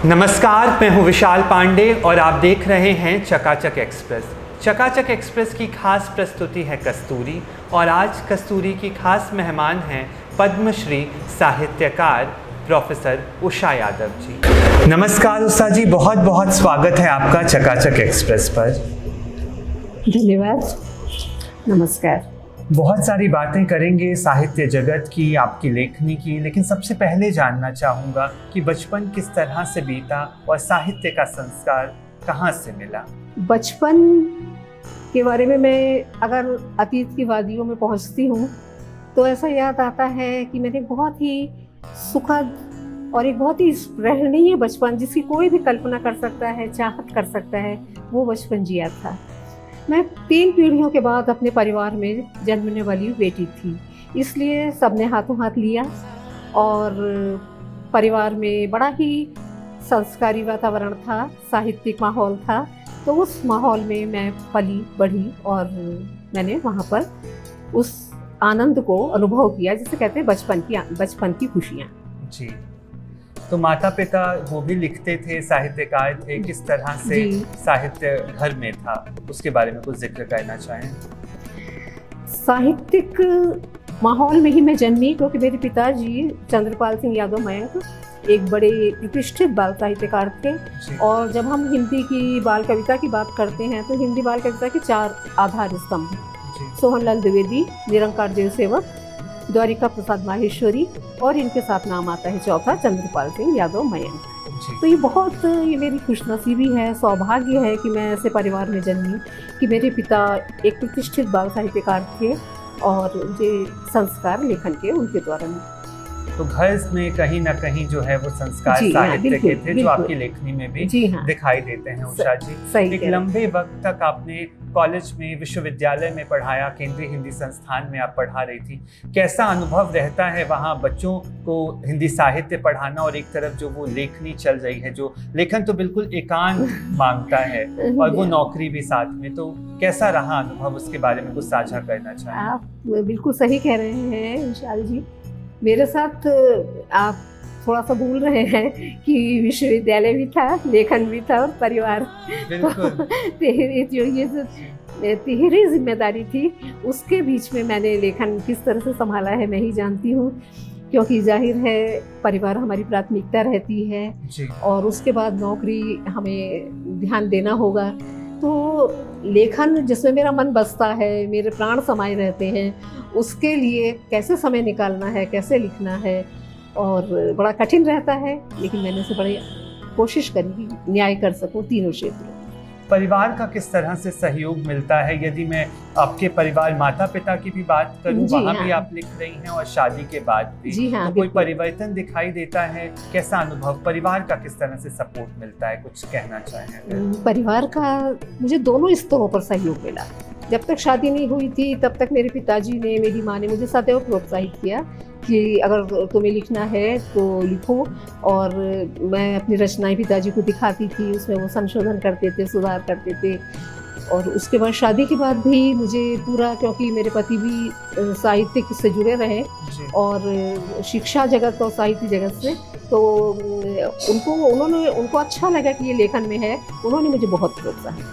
नमस्कार, मैं हूं विशाल पांडे और आप देख रहे हैं चकाचक एक्सप्रेस। चकाचक एक्सप्रेस की खास प्रस्तुति है कस्तूरी और आज कस्तूरी की खास मेहमान हैं पद्मश्री साहित्यकार प्रोफेसर उषा यादव जी। नमस्कार उषा जी, बहुत बहुत स्वागत है आपका चकाचक एक्सप्रेस पर। धन्यवाद, नमस्कार। बहुत सारी बातें करेंगे साहित्य जगत की, आपकी लेखनी की, लेकिन सबसे पहले जानना चाहूँगा कि बचपन किस तरह से बीता और साहित्य का संस्कार कहाँ से मिला। बचपन के बारे में मैं अगर अतीत की वादियों में पहुँचती हूँ तो ऐसा याद आता है कि मैंने बहुत ही सुखद और एक बहुत ही स्मरणीय बचपन, जिसकी कोई भी कल्पना कर सकता है, चाहत कर सकता है, वो बचपन जिया था। मैं 3 पीढ़ियों के बाद अपने परिवार में जन्मने वाली बेटी थी, इसलिए सबने हाथों हाथ लिया और परिवार में बड़ा ही संस्कारी वातावरण था, साहित्यिक माहौल था। तो उस माहौल में मैं पली बढ़ी और मैंने वहाँ पर उस आनंद को अनुभव किया, जिसे कहते हैं बचपन की खुशियाँ। जी, तो माता पिता वो भी लिखते थे, साहित्यकार थे, किस तरह से साहित्य घर में था, उसके बारे में कुछ जिक्र करना चाहें। साहित्यिक माहौल में ही मैं जन्मी, क्योंकि मेरे पिताजी चंद्रपाल सिंह यादव मयंक एक बड़े प्रतिष्ठित बाल साहित्यकार थे। और जब हम हिंदी की बाल कविता की बात करते हैं तो हिंदी बाल कविता के 4 आधार स्तंभ, सोहनलाल द्विवेदी, निरंकार देव सेवक, द्वारिका प्रसाद माहेश्वरी और इनके साथ नाम आता है चौथा चंद्रपाल सिंह यादव मयंक। तो ये मेरी खुशनसीबी है, सौभाग्य है कि मैं ऐसे परिवार में जन्मी कि मेरे पिता एक प्रतिष्ठित बाल साहित्यकार थे और मुझे संस्कार लेखन के उनके द्वारा मिले। तो घर में कहीं ना कहीं जो है वो संस्कार साहित्य के थे, जो आपकी लेखनी में भी दिखाई देते हैं। उषा जी, एक लंबे वक्त तक आपने कॉलेज में, विश्वविद्यालय में पढ़ाया, केंद्रीय हिंदी संस्थान में आप पढ़ा रही थी। कैसा अनुभव रहता है वहाँ बच्चों को हिंदी साहित्य पढ़ाना और एक तरफ जो वो लेखनी चल रही है, जो लेखन तो बिल्कुल एकांत मांगता है और वो नौकरी भी साथ में, तो कैसा रहा अनुभव, उसके बारे में कुछ साझा करना चाहें। आप बिल्कुल सही कह रहे हैं विशाल जी। मेरे साथ आप थोड़ा सा भूल रहे हैं कि विश्वविद्यालय भी था, लेखन भी था और परिवार। तिहरी जिम्मेदारी थी, उसके बीच में मैंने लेखन किस तरह से संभाला है मैं ही जानती हूँ, क्योंकि जाहिर है परिवार हमारी प्राथमिकता रहती है और उसके बाद नौकरी हमें ध्यान देना होगा। तो लेखन जिसमें मेरा मन बसता है, मेरे प्राण समाये रहते हैं, उसके लिए कैसे समय निकालना है, कैसे लिखना है, और बड़ा कठिन रहता है, लेकिन मैंने उसे बड़ी कोशिश करी कि न्याय कर सकूं तीनों क्षेत्रों। परिवार का किस तरह से सहयोग मिलता है? यदि मैं आपके परिवार माता पिता की भी बात करूं, वहाँ भी आप लिख रही हैं और शादी के बाद भी, तो कोई परिवर्तन दिखाई देता है? कैसा अनुभव, परिवार का किस तरह से सपोर्ट मिलता है, कुछ कहना चाहें? परिवार का मुझे दोनों स्तरों पर सहयोग मिला। जब तक शादी नहीं हुई थी तब तक मेरे पिताजी ने, मेरी माँ ने मुझे सदैव प्रोत्साहित किया कि अगर तुम्हें लिखना है तो लिखो, और मैं अपनी रचनाएं पिताजी को दिखाती थी, उसमें वो संशोधन करते थे, सुधार करते थे। और उसके बाद शादी के बाद भी मुझे पूरा, क्योंकि मेरे पति भी साहित्य से जुड़े रहे और शिक्षा जगत और साहित्य जगत से, तो उनको अच्छा लगा कि ये लेखन में है, उन्होंने मुझे बहुत प्रोत्साहित।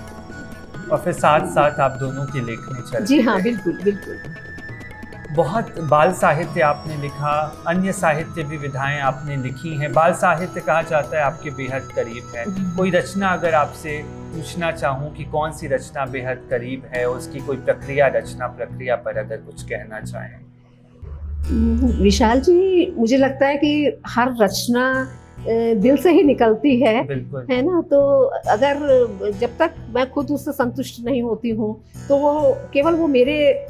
और फिर साथ साथ आप दोनों की लेखनी चलती। जी हाँ, बिल्कुल बिल्कुल। बहुत बाल साहित्य आपने लिखा, अन्य साहित्य भी विधाएं आपने लिखी हैं। बाल साहित्य कहा जाता है आपके बेहद करीब है। कोई रचना अगर आपसे पूछना चाहूँ कि कौन सी रचना बेहद करीब है, उसकी कोई रचना प्रक्रिया पर अगर कुछ कहना चाहें। विशाल जी, मुझे लगता है कि हर रचना दिल से ही निकलती है ना। तो अगर जब तक मैं खुद उससे संतुष्ट नहीं होती हूँ तो वो केवल वो मेरे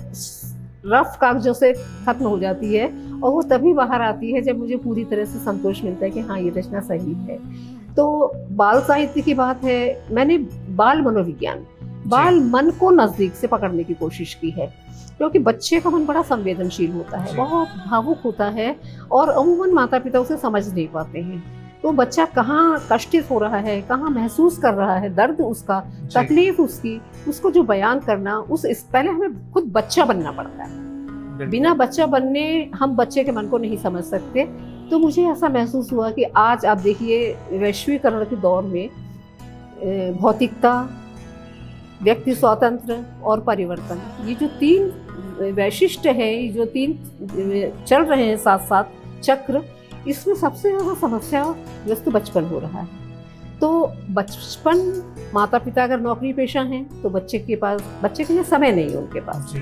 रफ कागजों से खत्म हो जाती है, और वो तभी बाहर आती है जब मुझे पूरी तरह से संतोष मिलता है कि हाँ, ये रचना सही है। तो बाल साहित्य की बात है, मैंने बाल मनोविज्ञान, बाल मन को नज़दीक से पकड़ने की कोशिश की है, क्योंकि बच्चे का मन बड़ा संवेदनशील होता है, बहुत भावुक होता है और अमूमन माता पिता उसे समझ नहीं पाते हैं। तो बच्चा कहाँ कष्टित हो रहा है, कहाँ महसूस कर रहा है, दर्द उसका, तकलीफ उसकी, उसको जो बयान करना, पहले हमें खुद बच्चा बनना पड़ता है। बिना बच्चा बनने हम बच्चे के मन को नहीं समझ सकते। तो मुझे ऐसा महसूस हुआ कि आज आप देखिए वैश्वीकरण के दौर में भौतिकता, व्यक्ति स्वातंत्र और परिवर्तन, ये जो 3 वैशिष्ट हैं, ये जो 3 चल रहे हैं साथ साथ चक्र, इसमें सबसे ज़्यादा समस्या व्यस्त बचपन हो रहा है। तो बचपन, माता पिता अगर नौकरी पेशा हैं तो बच्चे के लिए समय नहीं है उनके पास।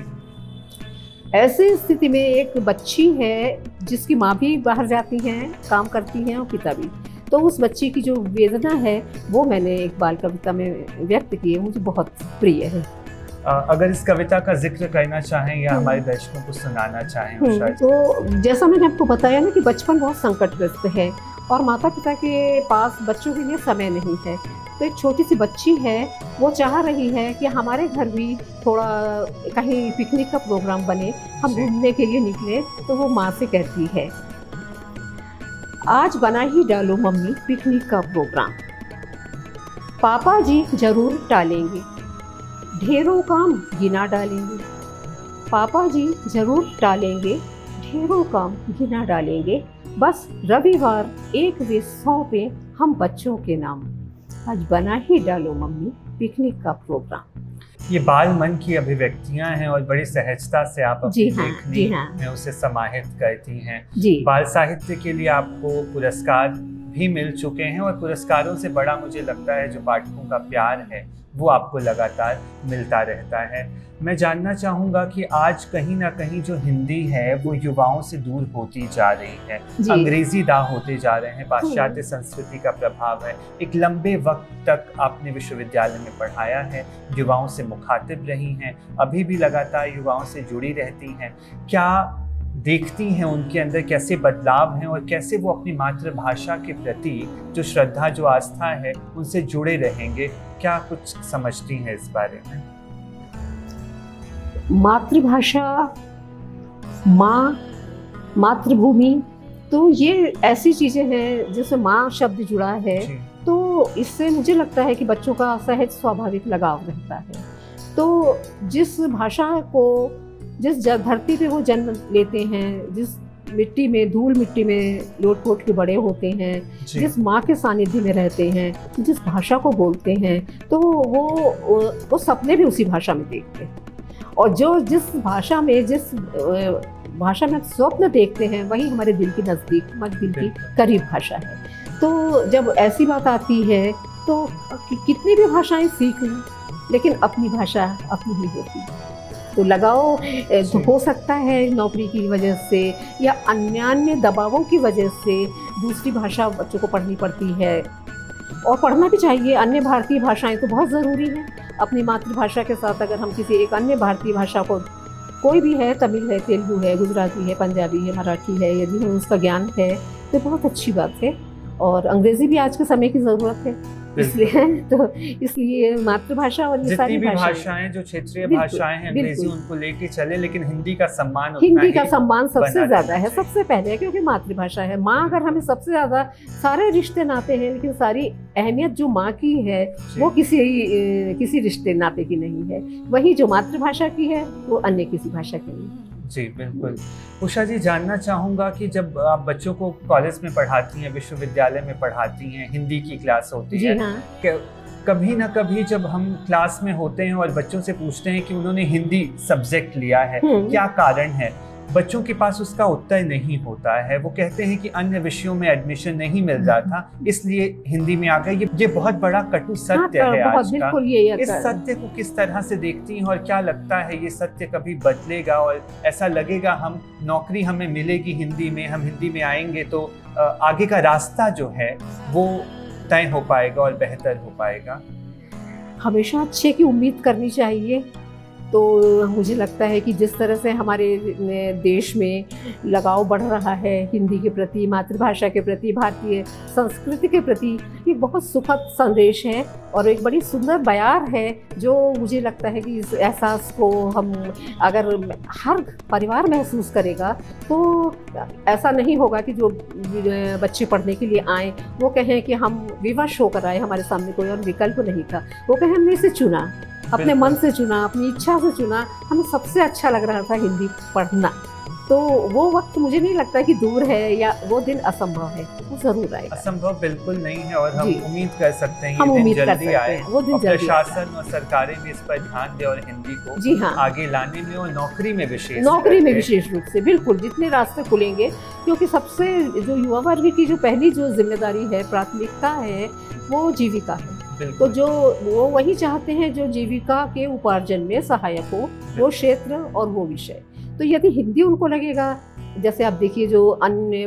ऐसी स्थिति में एक बच्ची है जिसकी माँ भी बाहर जाती हैं, काम करती हैं और पिता भी, तो उस बच्ची की जो वेदना है वो मैंने एक बाल कविता में व्यक्त की है, मुझे बहुत प्रिय है। अगर इस कविता का जिक्र करना चाहें या हमारे दर्शकों को सुनाना चाहें उषा जी। तो जैसा मैंने आपको बताया ना कि बचपन बहुत संकटग्रस्त है और माता पिता के पास बच्चों के लिए समय नहीं है। तो एक छोटी सी बच्ची है, वो चाह रही है कि हमारे घर भी थोड़ा कहीं पिकनिक का प्रोग्राम बने, हम घूमने के लिए निकले। तो वो माँ से कहती है, आज बना ही डालो मम्मी पिकनिक का प्रोग्राम, पापा जी जरूर टालेंगे, ढेरों काम गिना डालेंगे, पापा जी जरूर टालेंगे, ढेरों काम गिना डालेंगे, बस रविवार एक वे सौंपे हम बच्चों के नाम, आज बना ही डालो मम्मी पिकनिक का प्रोग्राम। ये बाल मन की अभिव्यक्तियां हैं और बड़ी सहजता से आप अपनी लेखनी में उसे समाहित करती हैं। बाल साहित्य के लिए आपको पुरस्कार भी मिल चुके हैं और पुरस्कारों से बड़ा मुझे लगता है जो पाठकों का प्यार है वो आपको लगातार मिलता रहता है। मैं जानना चाहूँगा कि आज कहीं ना कहीं जो हिंदी है वो युवाओं से दूर होती जा रही है, अंग्रेजी दाह होते जा रहे हैं, पाश्चात्य संस्कृति का प्रभाव है। एक लंबे वक्त तक आपने विश्वविद्यालय में पढ़ाया है, युवाओं से मुखातिब रही हैं, अभी भी लगातार युवाओं से जुड़ी रहती हैं। क्या देखती हैं उनके अंदर कैसे बदलाव हैं और कैसे वो अपनी मातृभाषा के प्रति जो श्रद्धा, जो आस्था है उनसे जुड़े रहेंगे? क्या कुछ समझती हैं इस बारे में? मातृभाषा, माँ, मातृभूमि, तो ये ऐसी चीजें हैं जिससे माँ शब्द जुड़ा है, तो इससे मुझे लगता है कि बच्चों का सहज स्वाभाविक लगाव रहता है। तो जिस भाषा को, जिस धरती पे वो जन्म लेते हैं, जिस मिट्टी में, धूल मिट्टी में लोट-पोट के बड़े होते हैं, जिस माँ के सानिध्य में रहते हैं, जिस भाषा को बोलते हैं, तो वो सपने भी उसी भाषा में देखते हैं। और जिस भाषा में स्वप्न देखते हैं वही हमारे दिल के नज़दीक, हमारे दिल की करीब भाषा है। तो जब ऐसी बात आती है तो कितनी भी भाषाएं सीख लें, लेकिन अपनी भाषा अपनी ही होती है। तो लगाव तो हो सकता है नौकरी की वजह से या अन्य दबावों की वजह से दूसरी भाषा बच्चों को पढ़नी पड़ती है, और पढ़ना भी चाहिए। अन्य भारतीय भाषाएं तो बहुत ज़रूरी हैं। अपनी मातृभाषा के साथ अगर हम किसी एक अन्य भारतीय भाषा को, कोई भी है, तमिल है, तेलुगु है, गुजराती है, पंजाबी है, मराठी है, यदि हमें उसका ज्ञान है तो बहुत अच्छी बात है। और अंग्रेज़ी भी आज के समय की ज़रूरत है, इसलिए मातृभाषा और ये सारी भाषाएं जो क्षेत्रीय भाषाएं हैं, अंग्रेजी उनको लेके चले, लेकिन हिंदी का सम्मान सबसे ज्यादा है, सबसे पहले, क्योंकि मातृभाषा है। माँ अगर हमें सबसे ज्यादा, सारे रिश्ते नाते हैं लेकिन सारी अहमियत जो माँ की है वो किसी रिश्ते नाते की नहीं है, वही जो मातृभाषा की है वो अन्य किसी भाषा की नहीं है। जी बिल्कुल। उषा जी, जानना चाहूँगा कि जब आप बच्चों को कॉलेज में पढ़ाती हैं, विश्वविद्यालय में पढ़ाती हैं, हिंदी की क्लास होती है, कभी ना कभी जब हम क्लास में होते हैं और बच्चों से पूछते हैं कि उन्होंने हिंदी सब्जेक्ट लिया है, क्या कारण है, बच्चों के पास उसका उत्तर नहीं होता है। वो कहते हैं कि अन्य विषयों में एडमिशन नहीं मिल रहा था इसलिए हिंदी में आ गए। ये बहुत बड़ा कटु सत्य है आज का। इस सत्य को किस तरह से देखती हैं और क्या लगता है ये सत्य कभी बदलेगा और ऐसा लगेगा हम नौकरी हमें मिलेगी हिंदी में, हम हिंदी में आएंगे तो आगे का रास्ता जो है वो तय हो पाएगा और बेहतर हो पाएगा? हमेशा अच्छे की उम्मीद करनी चाहिए। तो मुझे लगता है कि जिस तरह से हमारे देश में लगाव बढ़ रहा है हिंदी के प्रति, मातृभाषा के प्रति, भारतीय संस्कृति के प्रति, ये बहुत सुखद संदेश है और एक बड़ी सुंदर बयार है जो मुझे लगता है कि इस एहसास को हम अगर हर परिवार महसूस करेगा तो ऐसा नहीं होगा कि जो बच्चे पढ़ने के लिए आए वो कहें कि हम विवश होकर आए, हमारे सामने कोई और विकल्प नहीं था। वो कहें हमने इसे चुना, अपने मन से चुना, अपनी इच्छा से चुना, हमें सबसे अच्छा लग रहा था हिंदी पढ़ना। तो वो वक्त मुझे नहीं लगता कि दूर है या वो दिन असंभव है, वो जरूर आएगा। असंभव बिल्कुल नहीं है और हम उम्मीद कर सकते हैं हम ये उम्मीद दिन कर जल्दी सकते आए, हैं, वो दिन और जल्दी प्रशासन और सरकारें भी इस पर ध्यान दें और हिंदी को जी हाँ आगे लाने में और नौकरी में विशेष रूप से बिल्कुल जितने रास्ते खुलेंगे, क्योंकि सबसे जो युवा वर्ग की जो पहली जो जिम्मेदारी है, प्राथमिकता है, वो जीविका है। तो जो वो वही चाहते हैं जो जीविका के उपार्जन में सहायक हो, वो क्षेत्र और वो विषय। तो यदि हिंदी उनको लगेगा, जैसे आप देखिए जो अन्य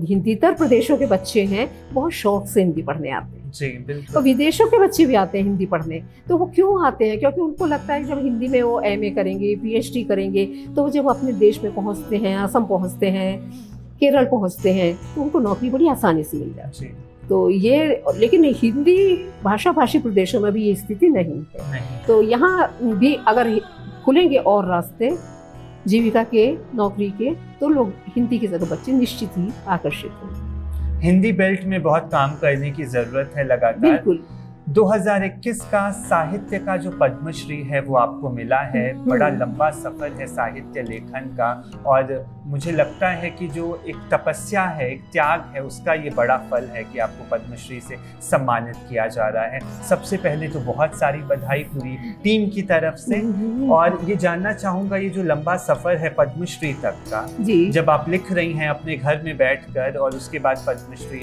हिंदीतर प्रदेशों के बच्चे हैं बहुत शौक से हिंदी पढ़ने आते हैं जी, बिल्कुल। तो विदेशों के बच्चे भी आते हैं हिंदी पढ़ने। तो वो क्यों आते हैं? क्योंकि उनको लगता है कि जब हिंदी में वो एमए करेंगे, पीएचडी करेंगे, तो वो जब अपने देश में पहुंचते हैं, असम पहुंचते हैं, केरल पहुंचते हैं, तो उनको नौकरी बड़ी आसानी से मिल जाती है। तो ये, लेकिन हिंदी भाषी प्रदेशों में भी ये स्थिति नहीं है। तो यहाँ भी अगर खुलेंगे और रास्ते जीविका के, नौकरी के, तो लोग हिंदी की तरफ बच्चे निश्चित ही आकर्षित होंगे। हिंदी बेल्ट में बहुत काम करने की जरूरत है लगातार। बिल्कुल। 2021 का साहित्य का जो पद्मश्री है वो आपको मिला है। बड़ा लंबा सफर है साहित्य लेखन का, और मुझे लगता है कि जो एक तपस्या है, एक त्याग है, उसका ये बड़ा फल है कि आपको पद्मश्री से सम्मानित किया जा रहा है। सबसे पहले तो बहुत सारी बधाई पूरी टीम की तरफ से। और ये जानना चाहूंगा, ये जो लंबा सफर है पद्मश्री तक का, जब आप लिख रही हैं अपने घर में बैठकर, और उसके बाद पद्मश्री,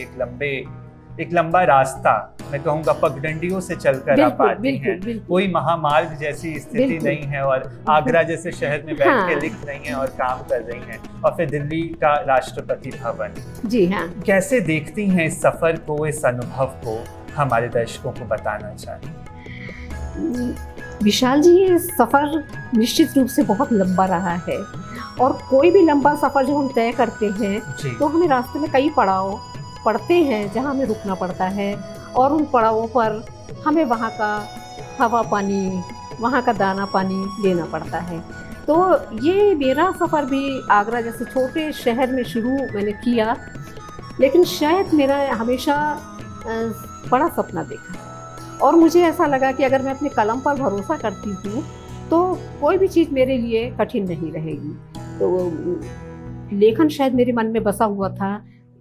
एक लंबा रास्ता, मैं कहूँगा पगडंडियों से चलकर आप आती हैं। कोई महामार्ग जैसी स्थिति नहीं है, और आगरा जैसे शहर में बैठ के लिख रही हैं और काम कर रही हैं, और फिर दिल्ली का राष्ट्रपति भवन। जी हाँ। कैसे देखती हैं इस सफर को, इस अनुभव को, हमारे दर्शकों को बताना चाहिए? विशाल जी, ये सफर निश्चित रूप से बहुत लंबा रहा है, और कोई भी लंबा सफर जब हम तय करते हैं तो हमें रास्ते में कई पड़ाव पड़ते हैं जहाँ हमें रुकना पड़ता है, और उन पड़ावों पर हमें वहाँ का हवा पानी, वहाँ का दाना पानी लेना पड़ता है। तो ये मेरा सफ़र भी आगरा जैसे छोटे शहर में शुरू मैंने किया, लेकिन शायद मेरा हमेशा बड़ा सपना देखा, और मुझे ऐसा लगा कि अगर मैं अपने कलम पर भरोसा करती हूँ तो कोई भी चीज़ मेरे लिए कठिन नहीं रहेगी। तो लेखन शायद मेरे मन में बसा हुआ था,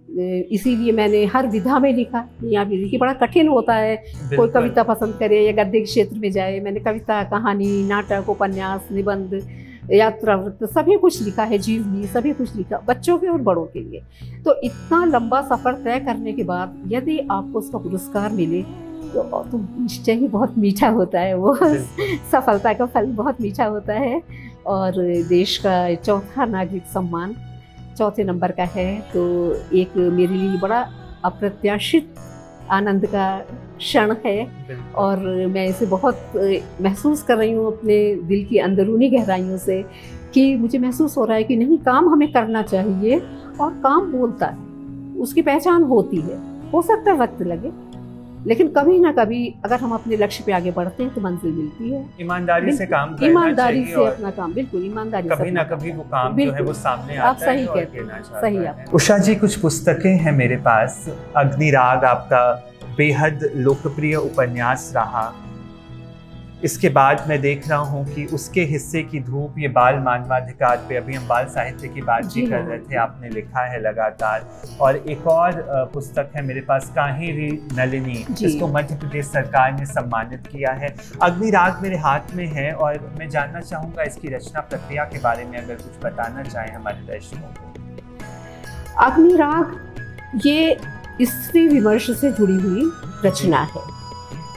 इसीलिए मैंने हर विधा में लिखा। यहाँ भी देखिए बड़ा कठिन होता है, कोई कविता पसंद करे या गद्य के क्षेत्र में जाए। मैंने कविता, कहानी, नाटक, उपन्यास, निबंध, यात्रा वृत्त सभी कुछ लिखा है, जीवनी सभी कुछ लिखा, बच्चों के और बड़ों के लिए। तो इतना लंबा सफ़र तय करने के बाद यदि आपको उसका पुरस्कार मिले तो निश्चय ही बहुत मीठा होता है, वो सफलता का फल बहुत मीठा होता है। और देश का चौथा नागरिक सम्मान चौथे नंबर का है, तो एक मेरे लिए बड़ा अप्रत्याशित आनंद का क्षण है, और मैं इसे बहुत महसूस कर रही हूँ अपने दिल की अंदरूनी गहराइयों से, कि मुझे महसूस हो रहा है कि नहीं, काम हमें करना चाहिए, और काम बोलता है, उसकी पहचान होती है। हो सकता है वक्त लगे, लेकिन कभी ना कभी अगर हम अपने लक्ष्य पे आगे बढ़ते हैं तो मंजिल मिलती है। ईमानदारी से काम करना ईमानदारी से अपना काम, बिल्कुल ईमानदारी से, कभी ना कभी वो काम जो है वो सामने आता है। आप सही कहते हैं, सही आप। उषा जी, कुछ पुस्तकें हैं मेरे पास। अग्निराग आपका बेहद लोकप्रिय उपन्यास रहा। इसके बाद मैं देख रहा हूँ कि उसके हिस्से की धूप, ये बाल मानवाधिकार पे, अभी हम बाल साहित्य की बात भी कर रहे थे, आपने लिखा है लगातार। और एक और पुस्तक है मेरे पास, काहेरी नलिनी, जिसको मध्य प्रदेश सरकार ने सम्मानित किया है। अग्निराग मेरे हाथ में है, और मैं जानना चाहूँगा इसकी रचना प्रक्रिया के बारे में अगर कुछ बताना चाहें हमारे दर्शकों को। अग्निराग ये स्त्री विमर्श से जुड़ी हुई रचना है।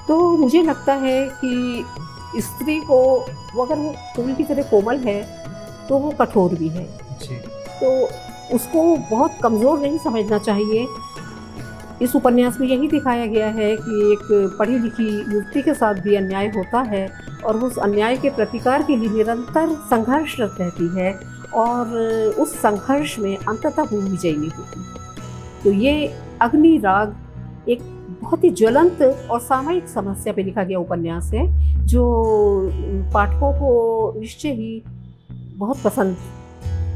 तो मुझे लगता है कि स्त्री को अगर वो फूल की तरह कोमल है तो वो कठोर भी है जी। तो उसको बहुत कमज़ोर नहीं समझना चाहिए। इस उपन्यास में यही दिखाया गया है कि एक पढ़ी लिखी युवती के साथ भी अन्याय होता है, और उस अन्याय के प्रतिकार के लिए निरंतर संघर्षरत रहती है, और उस संघर्ष में अंततः वो विजयी नहीं होती। तो ये अग्निराग एक बहुत ही ज्वलंत और सामयिक समस्या पे लिखा गया उपन्यास है, जो पाठकों को निश्चय ही बहुत पसंद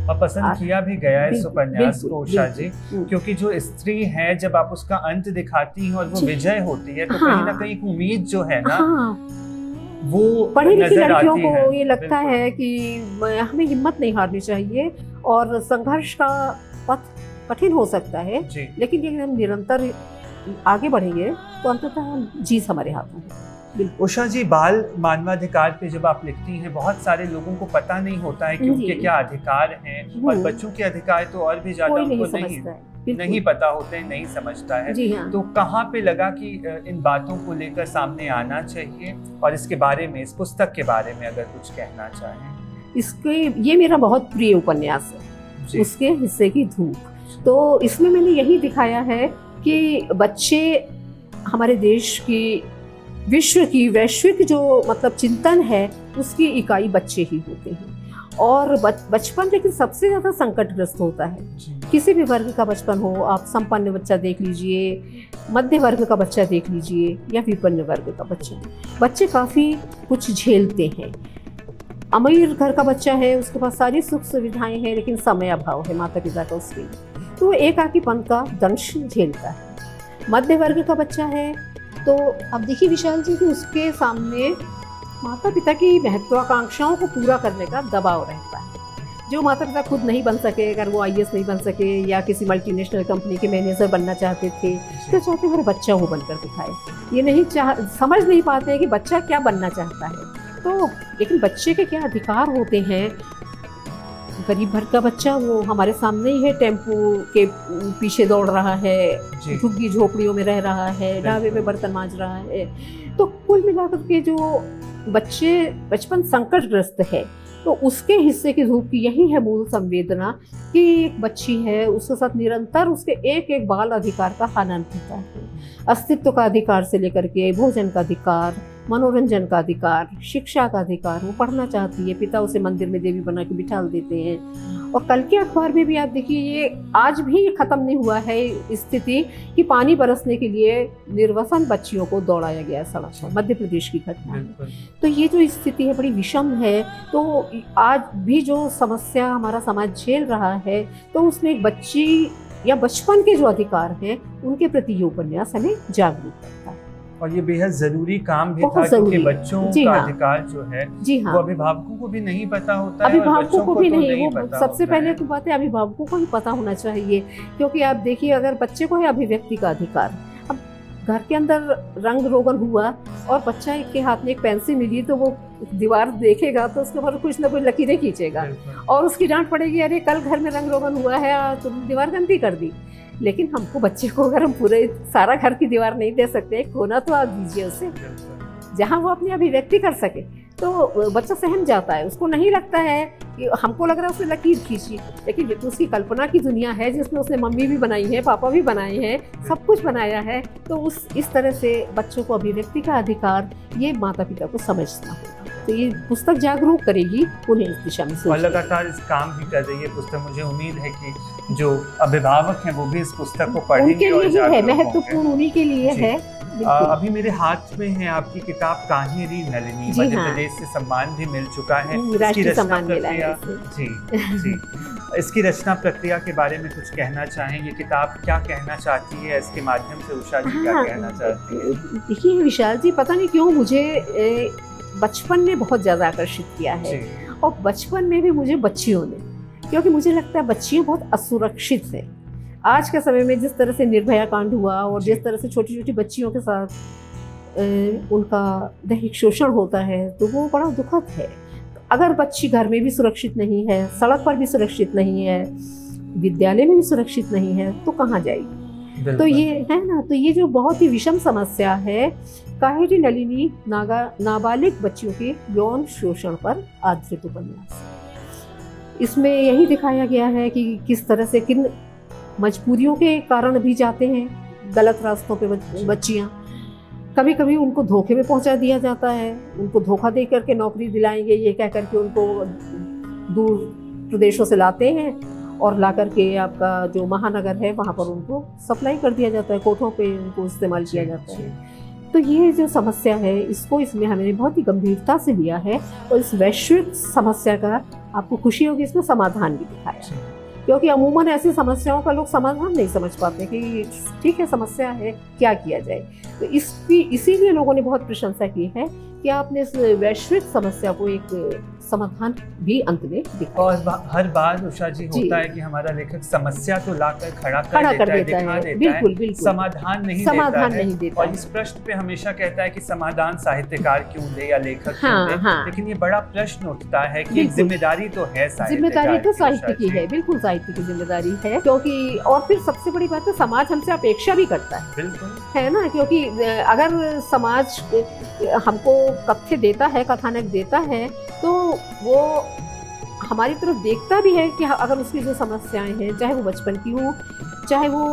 किया भी गया इस उपन्यास को उषा जी, क्योंकि जो स्त्री है, जब आप उसका अंत दिखाती हैं और वो विजय होती है, तो कहीं ना कहीं उम्मीद जो है ना, वो पढ़ी लिखी लड़कियों को ये लगता है कि हमें हिम्मत नहीं हारनी चाहिए, और संघर्ष का पथ कठिन हो सकता है, लेकिन यदि हम निरंतर आगे बढ़ेंगे तो अंततः जीत हमारे हाथों में। उषा जी, बाल मानवाधिकार पे जब आप लिखती हैं, बहुत सारे लोगों को पता नहीं होता है कि उनके क्या अधिकार हैं, और बच्चों के अधिकार तो और भी ज्यादा उनको नहीं पता होते हैं, नहीं समझता है। तो कहाँ पे लगा कि इन बातों को लेकर सामने आना चाहिए, और इसके बारे में, इस पुस्तक के बारे में अगर कुछ कहना चाहें? इसके, ये मेरा बहुत प्रिय उपन्यास है, उसके हिस्से की धूप। तो इसमें मैंने यही दिखाया है कि बच्चे हमारे देश की, विश्व की, वैश्विक जो मतलब चिंतन है, उसकी इकाई बच्चे ही होते हैं। और बचपन लेकिन सबसे ज़्यादा संकटग्रस्त होता है। किसी भी वर्ग का बचपन हो, आप संपन्न बच्चा देख लीजिए, मध्य वर्ग का बच्चा देख लीजिए, या विपन्न वर्ग का बच्चा, बच्चे काफ़ी कुछ झेलते हैं। अमीर घर का बच्चा है, उसके पास सारी सुख सुविधाएं हैं, लेकिन समय अभाव है माता पिता का उसके, तो वो एकाकीपन का दंश झेलता है। मध्य वर्ग का बच्चा है तो अब देखिए विशाल जी कि उसके सामने माता पिता की महत्वाकांक्षाओं को पूरा करने का दबाव रहता है। जो माता पिता खुद नहीं बन सके, अगर वो IAS नहीं बन सके या किसी मल्टीनेशनल कंपनी के मैनेजर बनना चाहते थे, तो चाहते हमारा बच्चा वो बनकर दिखाए। ये नहीं समझ नहीं पाते कि बच्चा क्या बनना चाहता है। तो लेकिन बच्चे के क्या अधिकार होते हैं। गरीब घर का बच्चा वो हमारे सामने ही है, टेम्पो के पीछे दौड़ रहा है, झुग्गी झोपड़ियों में रह रहा है, ढाबे पे बर्तन मांज रहा है। तो कुल मिलाकर के जो बच्चे बचपन संकटग्रस्त है, तो उसके हिस्से की धूप की यही है मूल संवेदना कि एक बच्ची है, उसके साथ निरंतर उसके एक एक बाल अधिकार का हनन होता है। अस्तित्व का अधिकार से लेकर के भोजन का अधिकार, मनोरंजन का अधिकार, शिक्षा का अधिकार। वो पढ़ना चाहती है, पिता उसे मंदिर में देवी बना के बिठा देते हैं। और कल के अखबार में भी आप देखिए, ये आज भी खत्म नहीं हुआ है स्थिति कि पानी बरसने के लिए निर्वसन बच्चियों को दौड़ाया गया सड़क पर, मध्य प्रदेश की घटना है। तो ये जो स्थिति है बड़ी विषम है। तो आज भी जो समस्या हमारा समाज झेल रहा है, तो उसमें एक बच्ची या बचपन के जो अधिकार हैं उनके प्रति ये उपन्यास हमें जागरूक करता है। और ये बेहद जरूरी काम भी था, क्योंकि बच्चों का अधिकार जो है वो अभिभावकों को भी नहीं पता होता है, अभिभावकों को भी नहीं। सबसे पहले तो बात है अभिभावकों को ही पता होना चाहिए, क्योंकि आप देखिए अगर बच्चे को है अभिव्यक्ति का अधिकार, अब घर के अंदर रंग रोगन हुआ और बच्चा के हाथ में एक पेंसिल मिली, तो वो दीवार देखेगा तो उसके ऊपर कुछ ना कुछ लकीरें खींचेगा और उसकी डांट पड़ेगी, अरे कल घर में रंग रोगन हुआ है, तुमने दीवार गंदी कर दी। लेकिन हमको बच्चे को अगर हम पूरे सारा घर की दीवार नहीं दे सकते, कोना तो आप दीजिए उसे जहाँ वो अपनी अभिव्यक्ति कर सके। तो बच्चा सहम जाता है, उसको नहीं लगता है कि हमको लग रहा है उसने लकीर खींची, लेकिन ये तो उसकी कल्पना की दुनिया है जिसमें उसने मम्मी भी बनाई है, पापा भी बनाए हैं, सब कुछ बनाया है। तो इस तरह से बच्चों को अभिव्यक्ति का अधिकार ये माता पिता को समझना होगा। तो ये पुस्तक जागरूक करेगी उन्हें इस दिशा में। और लगातार इस काम भी कर रही है पुस्तक। मुझे उम्मीद है कि जो अभिभावक हैं वो भी इस पुस्तक को पढ़ेंगे और जागरूक होंगे। महत्वपूर्ण उन्हीं के लिए है। अभी मेरे हाथ में है आपकी किताब कान्हेरी नलिनी, मध्य प्रदेश से सम्मान भी मिल चुका है। इसकी रचना प्रक्रिया, जी, इसकी रचना प्रक्रिया के बारे में कुछ कहना चाहें? ये किताब क्या कहना चाहती है, इसके माध्यम से उषा जी क्या कहना चाहती है? देखिए विशाल जी, पता नहीं क्यों मुझे बचपन ने बहुत ज़्यादा आकर्षित किया है, और बचपन में भी मुझे बच्चियों ने, क्योंकि मुझे लगता है बच्चियाँ बहुत असुरक्षित है। आज के समय में जिस तरह से निर्भया कांड हुआ और जिस तरह से छोटी छोटी बच्चियों के साथ उनका दैहिक शोषण होता है, तो वो बड़ा दुखद है। अगर बच्ची घर में भी सुरक्षित नहीं है, सड़क पर भी सुरक्षित नहीं है, विद्यालय में भी सुरक्षित नहीं है, तो कहाँ जाएगी? तो ये है ना, तो ये जो बहुत ही विषम समस्या है, कान्हेरी नलिनी नाबालिग बच्चियों के यौन शोषण पर आधारित उपन्यास। इसमें यही दिखाया गया है कि किस तरह से किन मजबूरियों के कारण भी जाते हैं गलत रास्तों पे बच्चियाँ। कभी कभी उनको धोखे में पहुंचा दिया जाता है, उनको धोखा दे करके नौकरी दिलाएंगे ये कह करके उनको दूर प्रदेशों से लाते हैं और ला करके आपका जो महानगर है वहाँ पर उनको सप्लाई कर दिया जाता है, कोठों पे उनको इस्तेमाल किया जाता है। तो ये जो समस्या है, इसको इसमें हमने बहुत ही गंभीरता से लिया है, और इस वैश्विक समस्या का आपको खुशी होगी इसमें समाधान भी दिखाया, क्योंकि अमूमन ऐसी समस्याओं का लोग समाधान नहीं समझ पाते कि ठीक है समस्या है क्या किया जाए। तो इसकी इसीलिए लोगों ने बहुत प्रशंसा की है कि आपने इस वैश्विक समस्या को एक समाधान भी अंत में दिखा। और हर बार उषा जी होता है कि हमारा लेखक समस्या तो लाकर खड़ा कर देता है, दिखा देता बिल्कुल, है, बिल्कुल। समाधान नहीं देता है। और इस प्रश्न पे हमेशा कहता है कि समाधान साहित्यकार क्यों दे या लेखक क्यों दे, लेकिन ये बड़ा प्रश्न उठता है कि जिम्मेदारी तो है, जिम्मेदारी तो साहित्य की है, बिल्कुल साहित्य की जिम्मेदारी है, क्योंकि और फिर सबसे बड़ी बात है समाज हमसे अपेक्षा भी करता है, बिल्कुल है ना, क्योंकि अगर समाज हमको तथ्य देता है, कथानक देता है, तो वो हमारी तरफ देखता भी है कि अगर उसकी जो समस्याएं हैं, चाहे वो बचपन की हो, चाहे वो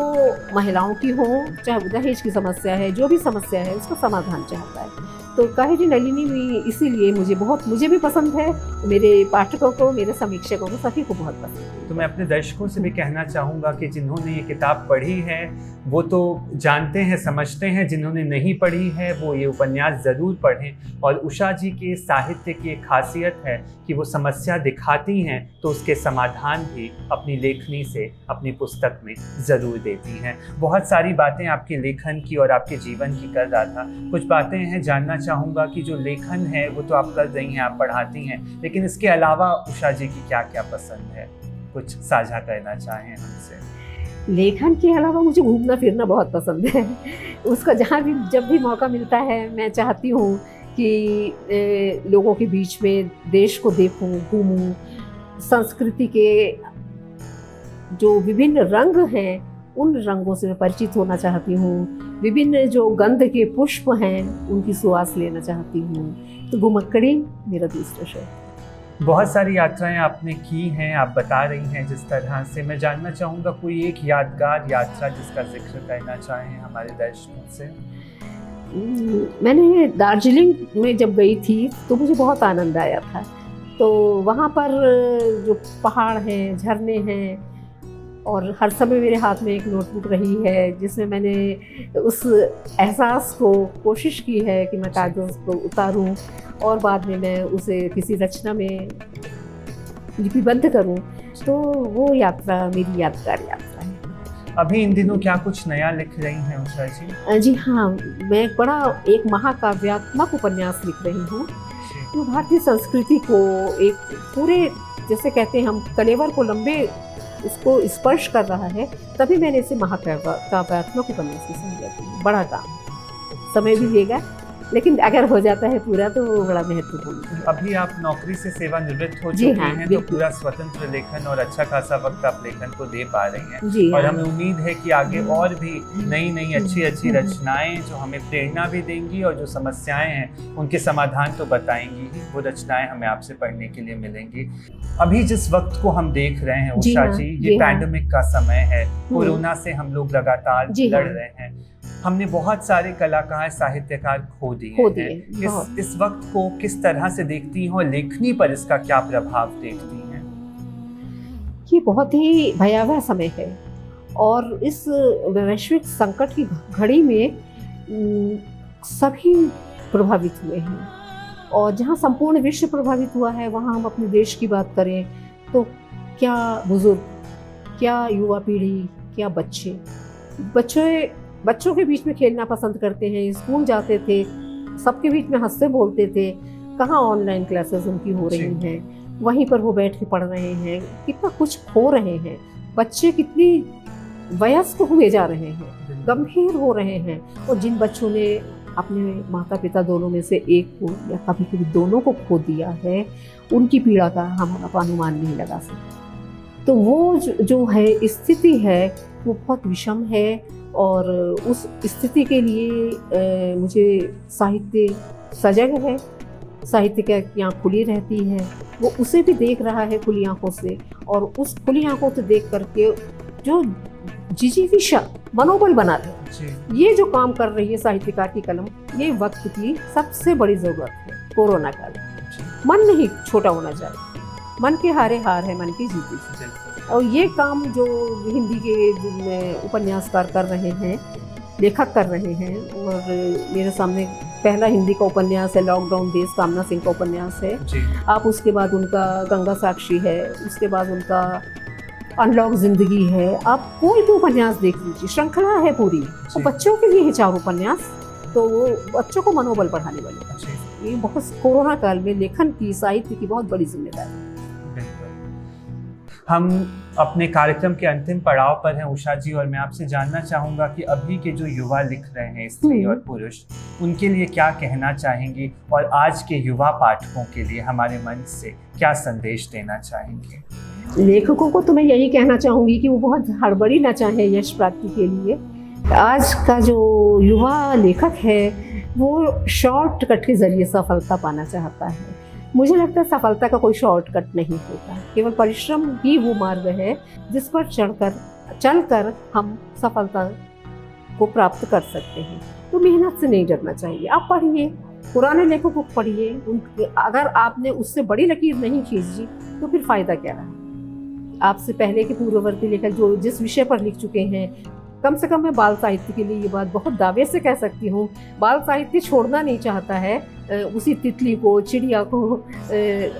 महिलाओं की हो, चाहे वो दहेज की समस्या है, जो भी समस्या है उसका समाधान चाहता है। तो काहिनी नलिनी भी इसीलिए मुझे भी पसंद है, मेरे पाठकों को, मेरे समीक्षकों को, सभी को बहुत पसंद है। तो मैं अपने दर्शकों से भी कहना चाहूँगा कि जिन्होंने ये किताब पढ़ी है वो तो जानते हैं, समझते हैं, जिन्होंने नहीं पढ़ी है वो ये उपन्यास ज़रूर पढ़ें। और उषा जी के साहित्य की एक खासियत है कि वो समस्या दिखाती हैं तो उसके समाधान भी अपनी लेखनी से, अपनी पुस्तक में ज़रूर देती हैं। बहुत सारी बातें आपके लेखन की और आपके जीवन की कर रहा था, कुछ बातें हैं जानना चाहूँगा कि जो लेखन है वो तो आप कर रही हैं, आप पढ़ाती हैं, लेकिन इसके अलावा उषा जी की क्या क्या पसंद है, कुछ साझा करना चाहें हमसे? लेखन के अलावा मुझे घूमना फिरना बहुत पसंद है। उसका जब भी मौका मिलता है मैं चाहती हूँ कि लोगों के बीच में देश को देखूं, घूमूं, संस्कृति के जो विभिन्न रंग हैं उन रंगों से मैं परिचित होना चाहती हूँ, विभिन्न जो गंध के पुष्प हैं उनकी सुवास लेना चाहती हूँ। तो घुमक्कड़ी मेरा दूसरा शौक। बहुत सारी यात्राएं आपने की हैं, आप बता रही हैं जिस तरह से। मैं जानना चाहूँगा कोई एक यादगार यात्रा जिसका जिक्र करना चाहें हमारे दर्शकों से। मैंने दार्जिलिंग में जब गई थी तो मुझे बहुत आनंद आया था। तो वहाँ पर जो पहाड़ हैं, झरने हैं, और हर समय मेरे हाथ में एक नोटबुक रही है जिसमें मैंने उस एहसास को कोशिश की है कि मैं कागज़ को उतारूं और बाद में मैं उसे किसी रचना में लिपिबद्ध करूं। तो वो यात्रा मेरी यादगार यात्रा है। अभी इन दिनों क्या कुछ नया लिख रही हैं उषा जी? जी हाँ, मैं एक महाकाव्यात्मक उपन्यास लिख रही हूँ जो भारतीय संस्कृति को एक पूरे, जैसे कहते हैं हम, कलेवर को लंबे उसको स्पर्श कर रहा है। तभी मैंने इसे महाकाव्यात्मक उपन्यास की संज्ञा दी। बड़ा काम, समय भी लेगा, लेकिन अगर हो जाता है पूरा तो वो बड़ा महत्वपूर्ण है। अभी आप नौकरी से सेवानिवृत्त हो चुकी हैं, तो पूरा स्वतंत्र लेखन और अच्छा खासा वक्त आप लेखन को दे पा रही हैं। और हमें उम्मीद है कि आगे और भी नई नई अच्छी रचनाएं जो हमें प्रेरणा भी देंगी और जो समस्याएं हैं उनके समाधान तो बताएंगी ही, वो रचनाएं हमें आपसे पढ़ने के लिए मिलेंगी। अभी जिस वक्त को हम देख रहे हैं उषा जी, ये पैंडेमिक का समय है, कोरोना से हम लोग लगातार लड़ रहे हैं। हमने बहुत सारे कलाकार, साहित्यकार खो दिए हैं। इस वक्त को किस तरह से देखती हैं और लेखनी पर इसका क्या प्रभाव देखती हैं? ये बहुत ही भयावह समय है और इस वैश्विक संकट की घड़ी में सभी प्रभावित हुए हैं। और जहाँ संपूर्ण विश्व प्रभावित हुआ है वहाँ हम अपने देश की बात करें तो क्या बुजुर्ग, क्या युवा पीढ़ी, क्या बच्चों के बीच में खेलना पसंद करते हैं, स्कूल जाते थे, सबके बीच में हंसते बोलते थे, कहाँ ऑनलाइन क्लासेस उनकी हो रही हैं, वहीं पर वो बैठ के पढ़ रहे हैं, कितना कुछ खो रहे हैं। बच्चे कितनी वयस्क हुए जा रहे हैं, गंभीर हो रहे हैं। और जिन बच्चों ने अपने माता पिता दोनों में से एक को या कभी कभी दोनों को खो दिया है, उनकी पीड़ा का हम अनुमान नहीं लगा सकते। तो वो जो है स्थिति है वो बहुत विषम है और उस स्थिति के लिए मुझे साहित्य सजग है, साहित्य की आँख खुली रहती है, वो उसे भी देख रहा है खुली आँखों से। और उस खुली आँखों से देख करके जो जिजीविषा मनोबल बना रहे, ये जो काम कर रही है साहित्यकार की कलम, ये वक्त की सबसे बड़ी ज़रूरत है। कोरोना काल, मन नहीं छोटा होना चाहिए, मन के हारे हार है, मन की जीती। और ये काम जो हिंदी के उपन्यासकार कर रहे हैं, लेखक कर रहे हैं, और मेरे सामने पहला हिंदी का उपन्यास है लॉकडाउन डेज, कामना सिंह का उपन्यास है। आप उसके बाद उनका गंगा साक्षी है, उसके बाद उनका अनलॉक जिंदगी है। आप कोई भी उपन्यास देख लीजिए, श्रृंखला है पूरी। तो बच्चों के लिए है 4 उपन्यास, तो वो बच्चों को मनोबल बढ़ाने वाले की बहुत कोरोना काल में लेखन की, साहित्य की बहुत बड़ी जिम्मेदारी। हम अपने कार्यक्रम के अंतिम पड़ाव पर हैं उषा जी, और मैं आपसे जानना चाहूँगा कि अभी के जो युवा लिख रहे हैं, स्त्री और पुरुष, उनके लिए क्या कहना चाहेंगी, और आज के युवा पाठकों के लिए हमारे मंच से क्या संदेश देना चाहेंगे? लेखकों को तो मैं यही कहना चाहूँगी कि वो बहुत हड़बड़ी ना चाहे यश प्राप्ति के लिए। आज का जो युवा लेखक है वो शॉर्टकट के जरिए सफलता पाना चाहता है। मुझे लगता है सफलता का कोई शॉर्टकट नहीं होता, केवल परिश्रम ही वो मार्ग है जिस पर चलकर हम सफलता को प्राप्त कर सकते हैं। तो मेहनत से नहीं डरना चाहिए। आप पढ़िए, पुराने लेखकों को पढ़िए, अगर आपने उससे बड़ी लकीर नहीं खींची तो फिर फायदा क्या रहा। आपसे पहले के पूर्ववर्ती लेखक जो जिस विषय पर लिख चुके हैं, कम से कम मैं बाल साहित्य के लिए ये बात बहुत दावे से कह सकती हूँ, बाल साहित्य छोड़ना नहीं चाहता है उसी तितली को, चिड़िया को,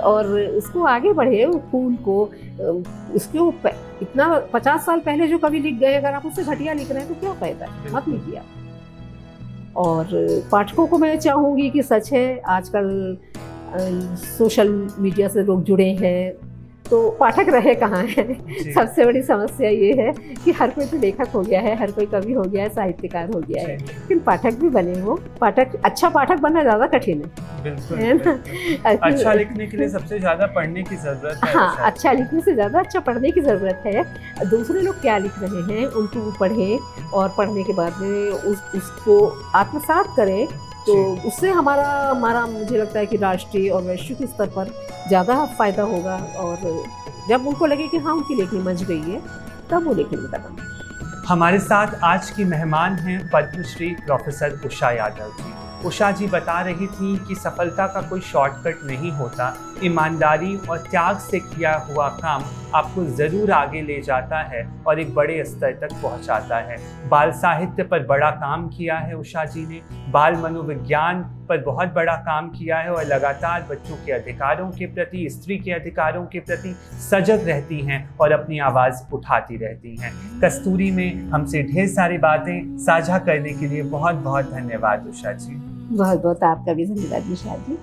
और उसको आगे बढ़े, फूल को, उसको इतना 50 साल पहले जो कवि लिख गए, अगर आप उससे घटिया लिख रहे हैं तो क्या फायदा है, मत लिखिए। और पाठकों को मैं चाहूँगी कि सच है आजकल सोशल मीडिया से लोग जुड़े हैं, तो पाठक रहे कहाँ हैं। सबसे बड़ी समस्या ये है कि हर कोई तो लेखक हो गया है, हर कोई कवि हो गया है, साहित्यकार हो गया है, लेकिन पाठक भी बने हो। अच्छा पाठक बनना ज़्यादा कठिन है ना। अच्छा लिखने के लिए सबसे ज़्यादा पढ़ने की ज़रूरत है। हाँ, अच्छा लिखने से ज़्यादा अच्छा पढ़ने की ज़रूरत है। दूसरे लोग क्या लिख रहे हैं उनको पढ़ें, और पढ़ने के बाद में उसको आत्मसात करें, तो उससे हमारा मुझे लगता है कि राष्ट्रीय और वैश्विक स्तर पर ज़्यादा फायदा होगा। और जब उनको लगे कि हाँ उनकी लेखनी मंच गई है, तब वो लेखनी कदम। हमारे साथ आज की मेहमान हैं पद्मश्री प्रोफेसर उषा यादव जी। उषा जी बता रही थी कि सफलता का कोई शॉर्टकट नहीं होता, ईमानदारी और त्याग से किया हुआ काम आपको ज़रूर आगे ले जाता है और एक बड़े स्तर तक पहुंचाता है। बाल साहित्य पर बड़ा काम किया है उषा जी ने, बाल मनोविज्ञान पर बहुत बड़ा काम किया है, और लगातार बच्चों के अधिकारों के प्रति, स्त्री के अधिकारों के प्रति सजग रहती हैं और अपनी आवाज़ उठाती रहती हैं। कस्तूरी में हमसे ढेर सारी बातें साझा करने के लिए बहुत बहुत धन्यवाद उषा जी। बहुत बहुत आपका भी धन्यवाद निशा जी।